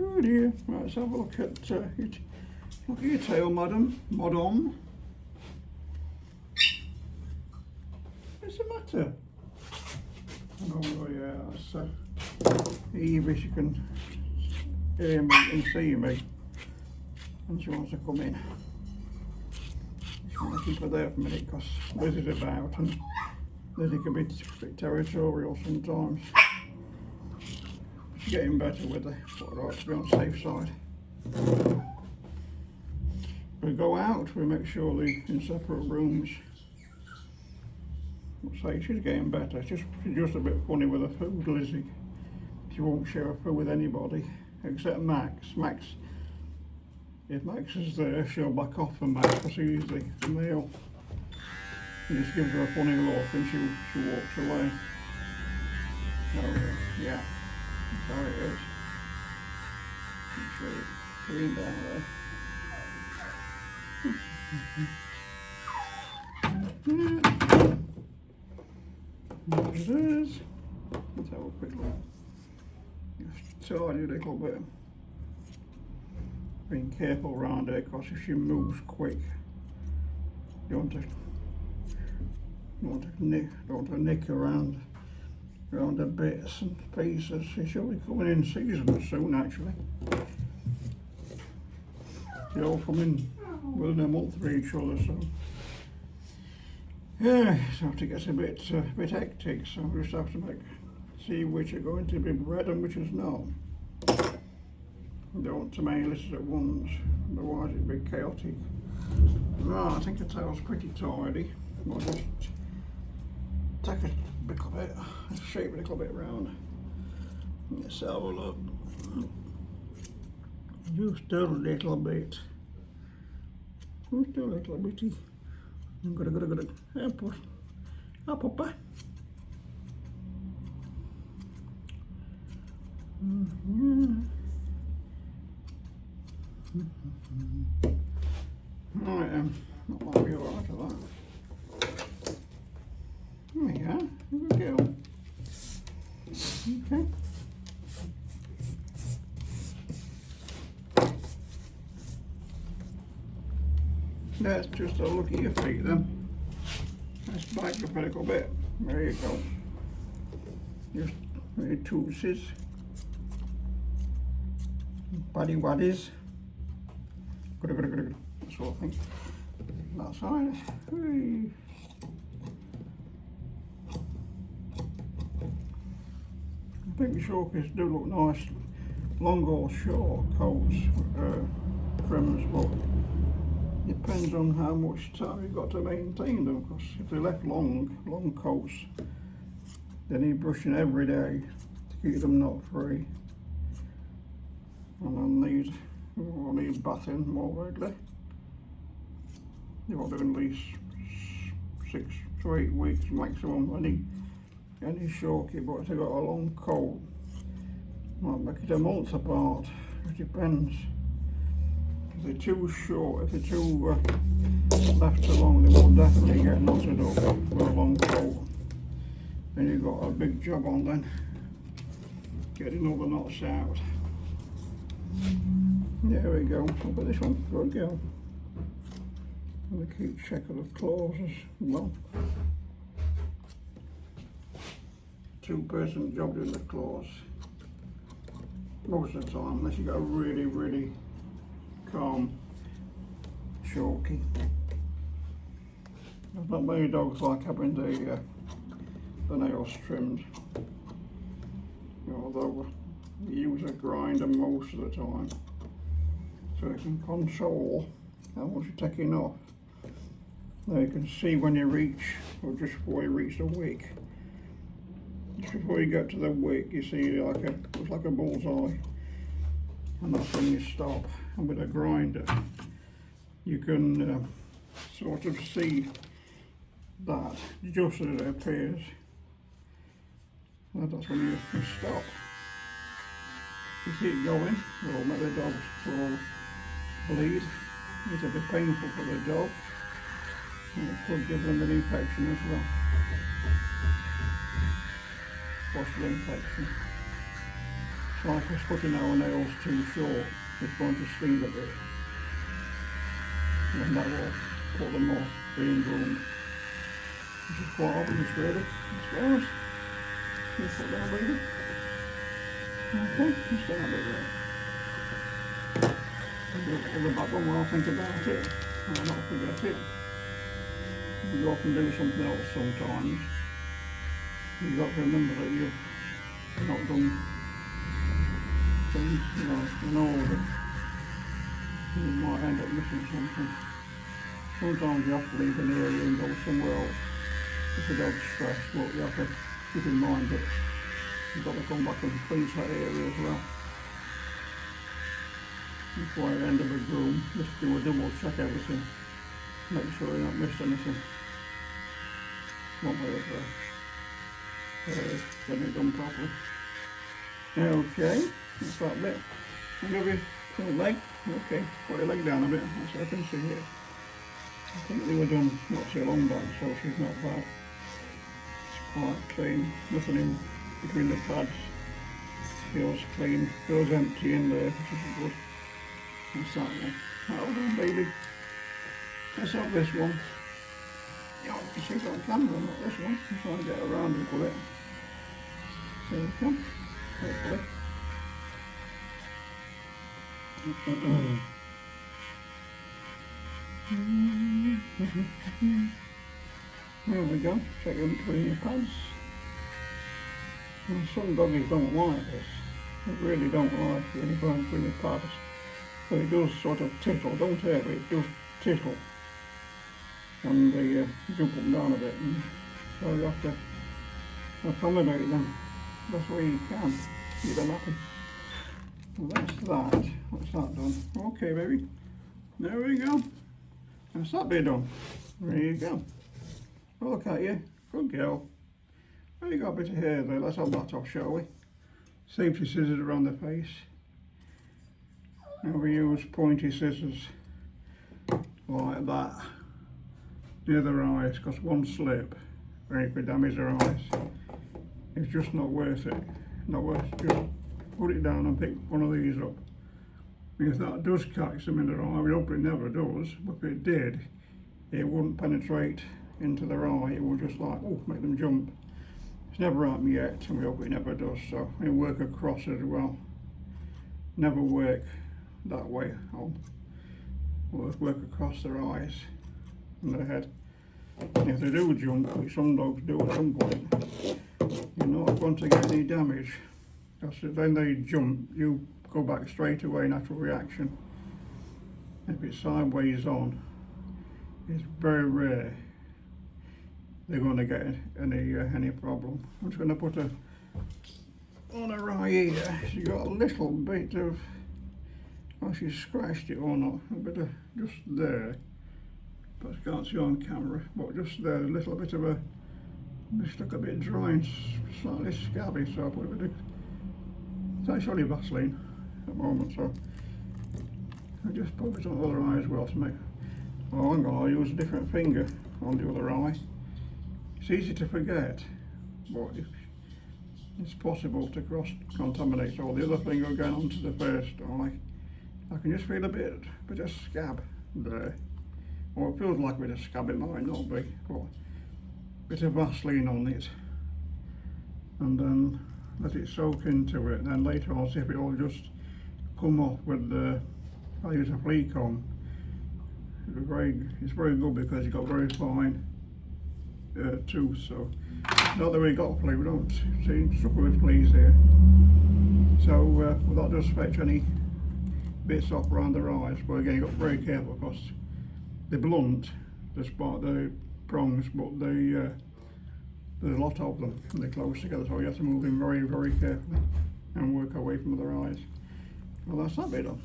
Oh dear. Right, let's have a look at your tail, madam. Madam. What's the matter? Oh yeah, that's Evie, she can hear me and see me. And she wants to come in. Just want to keep her there for a minute because Lizzie's about and Lizzie can be a bit territorial sometimes. She's getting better with her, but right to be on the safe side. We go out, we make sure they're in separate rooms. I'll say she's getting better. She's just a bit funny with her food, Lizzie. She won't share her food with anybody except Max. If Max is there, she'll back off from Max because he's the male. He just gives her a funny look and she walks away. Oh yeah, that's how it is. Make sure it's clean down there. There it is. Let's have a quick look. Just tidy a little bit. Being careful around her because if she moves quick, you don't want to nick around the bits and pieces. She should be coming in season soon, actually. They all come in within a month for each other, so yeah, so it gets a bit hectic. So we just have to see which are going to be bred and which is not. Don't want too many lists at once, otherwise it'd be chaotic. Right, I think the tail's pretty tidy. I'll just take a little bit, shape it a little bit round. Let's have a look. Just a little bit. Just a little bitty. Good. Up, Papa. Right, that might be alright for that. There we go. Good girl. Okay. Let's just have a look at your feet then. Let's back up a little bit. There you go. Just your tootses. Buddy waddies. Good. That sort of thing. That side. Hey. I think the Shorkies do look nice, long or short coats, trims, but depends on how much time you've got to maintain them, because if they're left long coats, they need brushing every day to keep them knot free. And then will need bathing more regularly. You've got to do at least 6 to 8 weeks maximum any Shorkie, but if they've got a long coat, might make it a month apart. It depends. If they're too short, if they're too left too long, they will definitely get knotted up with a long coat. Then you've got a big job on then, getting all the knots out. There we go. Look at this one. Good girl. I'm going to keep checking the claws as well. 2-person job doing the claws. Most of the time, unless you've got a really calm Shorkie. There's not many dogs like having the nails trimmed. Although you use a grinder most of the time, so you can control how much you're taking off. Now you can see when you reach, or just before you reach the wick. Just before you get to the wick, you see looks like a bullseye, and that's when you stop. And with a grinder, you can sort of see that just as it appears. And that's when you stop. You keep going, it will make the dogs sort of bleed. It's a bit painful for the dog, and it could give them an infection as well. Possible infection. like us putting our nails too short, it's going to sleeve a bit. And that will put them off being groomed. Which is quite obvious really, as far as you put that baby. Okay, just down a bit there. And the back one while I think about it, and I'll not forget it. You often do something else sometimes. You've got to remember that you've not done things, you know, in order. You might end up missing something. Sometimes you have to leave an area and go somewhere else if the dog's stressed, but you have to keep in mind that you've got to come back and cleanse that area as well. Before I end up a groom, just do a double check everything. Make sure you don't miss anything. One way of getting it done properly. Okay, that's that bit. I'll give you a leg. Okay, put your leg down a bit, that's what I can see here. I think they were done not too long back, so she's not bad. It's quite clean, nothing in between the pads. Feels clean, feels empty in there, which is good. That's that one. That'll do, baby. Let's have this one. Yeah, you see it on camera, not this one. I'm trying to get around it with it. There we come. Hopefully. There we go. Check in between your pads. And some doggies don't like this. They really don't like it when you go in between your pads. But it does sort of tickle, don't hurt, but it does tickle. And they jump up and down a bit, and so you have to accommodate them best way you can, keep them happy. Well, that's that. What's that done? Okay, baby. There we go. That's that bit done. There you go. Well, look at you. Good girl. Well, you got a bit of hair there. Let's have that off, shall we? Safety scissors around the face. Now we use pointy scissors like that near their eyes, because one slip, very could damage their eyes. It's just not worth it. Not worth it. Just put it down and pick one of these up. Because that does catch them in their eye. We hope it never does, but if it did, it wouldn't penetrate into their eye. It would just like, oh, make them jump. It's never happened yet, and we hope it never does. So we work across as well. Never work that way. I'll work across their eyes and their head. And if they do jump, which some dogs do at some point, you're not going to get any damage. Because when they jump, you go back straight away, natural reaction. If it's sideways on, it's very rare they're going to get any problem. I'm just going to put on her eye here. She's got a little bit of, well, she's scratched it or not, a bit of just there, but I can't see on camera, but just there, a little bit of this look a bit dry and slightly scabby, so I put a bit of, it's actually Vaseline at the moment, so I just put a bit on the other eye as well to make, oh hang on, I'll use a different finger on the other eye. It's easy to forget, but it's possible to cross-contaminate. So the other finger going onto the first eye, I can just feel a bit of scab there. Or it feels like a bit of scab, it might not be, but a bit of Vaseline on it. And then let it soak into it, and then later I'll see if it will just come off with the, I use a flea comb. It's very good because it's got very fine tooth, so not that we got flea, we don't suffer with fleas here. So well, that does fetch any bits off around their eyes, but again you've got to be very careful because they're blunt, despite the prongs, but there's a lot of them and they're close together, so you have to move in very, very carefully and work away from their eyes. Well, that's that bit done.